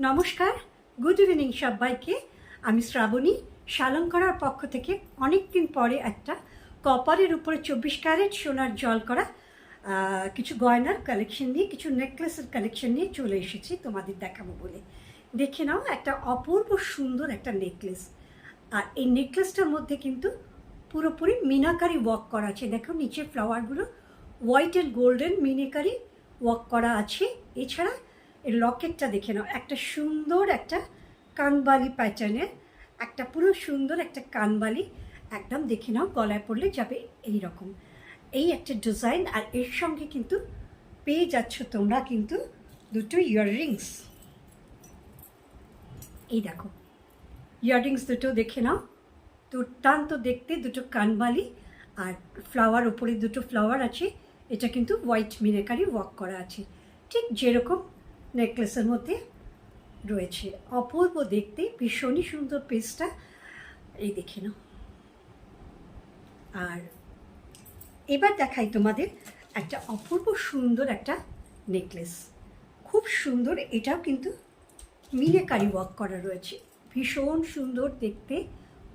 নমস্কার, good evening সবাইকে। আমি শ্রাবণী শালঙ্করার পক্ষ থেকে অনেক দিন পরে একটা কপারের উপরে 24 ক্যারেট সোনার জল করা কিছু গয়নার কালেকশন নিয়ে, কিছু নেকলেসের কালেকশন নিয়ে চলে এসেছি তোমাদের দেখাবো বলে। দেখে নাও, একটা অপূর্ব সুন্দর একটা নেকলেস। আর এই নেকলেসটার মধ্যে কিন্তু পুরোপুরি মিনাকারি ওয়ার্ক করা আছে। দেখো নিচে ফ্লাওয়ারগুলো white and golden meenakari work করা আছে। এছাড়া এর লকেটটা দেখে নাও, একটা সুন্দর একটা কানবালি প্যাটার্নের, একটা পুরো সুন্দর একটা কানবালি একদম দেখে নাও, গলায় পড়লে যাবে এই রকম, এই একটা ডিজাইন। আর এর সঙ্গে কিন্তু পেয়ে যাচ্ছ তোমরা কিন্তু দুটো ইয়াররিংস। এই দেখো ইয়াররিংস দুটো দেখে নাও, দুর্দান্ত দেখতে, দুটো কানবালি আর ফ্লাওয়ার, ওপরে দুটো ফ্লাওয়ার আছে। এটা কিন্তু হোয়াইট মিনাকারি ওয়ার্ক করা আছে, ঠিক যেরকম নেকলেসের মধ্যে রয়েছে। অপূর্ব দেখতে, ভীষণই সুন্দর পিসটা, এই দেখে নাও। আর এবার দেখাই তোমাদের একটা অপূর্ব সুন্দর একটা নেকলেস, খুব সুন্দর। এটাও কিন্তু মিনাকারি ওয়ার্ক করা রয়েছে, ভীষণ সুন্দর দেখতে,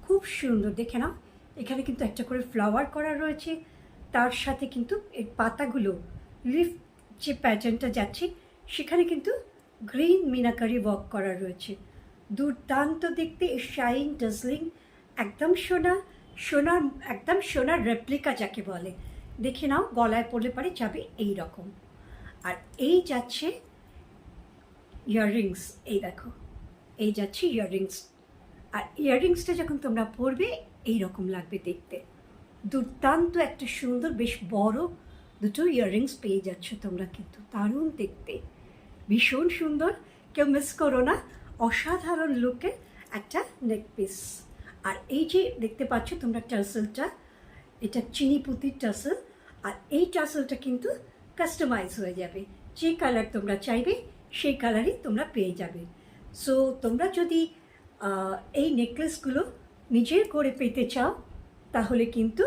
খুব সুন্দর। দেখে নাও, এখানে কিন্তু একটা করে ফ্লাওয়ার করা রয়েছে, তার সাথে কিন্তু এর পাতাগুলো লিফ যে প্যাটার্নটা যাচ্ছে সেখানে কিন্তু গ্রিন মিনাকারি ওয়ার্ক করা রয়েছে। দুর্দান্ত দেখতে, এর শাইন ডাজলিং, একদম সোনার একদম সোনার রেপ্লিকা যাকে বলে। দেখে নাও, গলায় পড়লে পরে যাবে এই রকম। আর এই যাচ্ছে ইয়াররিংস, এই দেখো, এই যাচ্ছে ইয়াররিংস। আর ইয়াররিংসটা যখন তোমরা পরবে এই রকম লাগবে দেখতে। দুর্দান্ত একটা সুন্দর, বেশ বড় দুটো ইয়াররিংস পেয়ে যাচ্ছ তোমরা, কিন্তু দারুণ দেখতে, ভীষণ সুন্দর। কেউ মিস করো না, অসাধারণ লুকের একটা নেকপিস। আর এই যে দেখতে পাচ্ছ তোমরা টাসেলটা, এটা চিনি পুঁতির টাসেল। আর এই টাসেলটা কিন্তু কাস্টমাইজ হয়ে যাবে, যে কালার তোমরা চাইবে সেই কালারই তোমরা পেয়ে যাবে। সো তোমরা যদি এই নেকলেসগুলো নিজের করে পেতে চাও তাহলে কিন্তু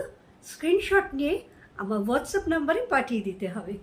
স্ক্রিনশট নিয়ে আমার হোয়াটসঅ্যাপ নাম্বারে পাঠিয়ে দিতে হবে।